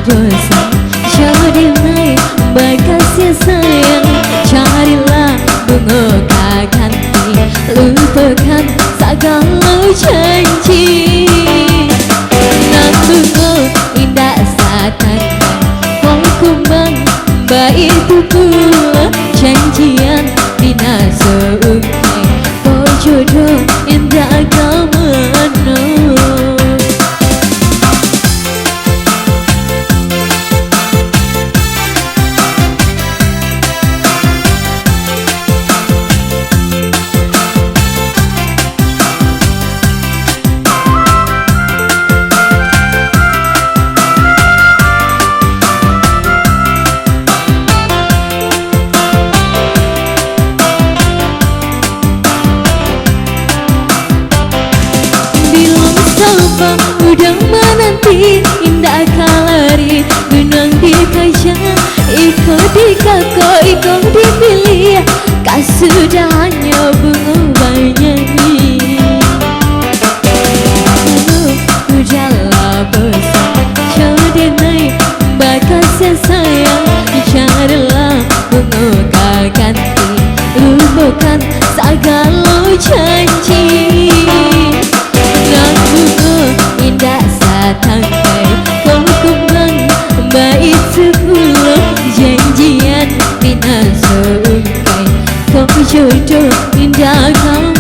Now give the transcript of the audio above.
bosan, jadilah berkasih sayang. Carilah bunga ganti, lupakan segala janji. Nan bunga indah satannya, kau kumbang baik itu pula janjian bina seumai. Kau jodoh indah kau mana. Udah menanti indah kalari benang dikaja, ikut dikako ikut dipilih, kak sudah hanya bunga bernyanyi. Udahlah bosan, jadi naik bakasnya sayang. Carilah bunga ganti, lupakan segala janji. Dan bunga indah satangkai, kau kumbang baik sepuluh janjian bina seungkai. Kau jodoh indah kau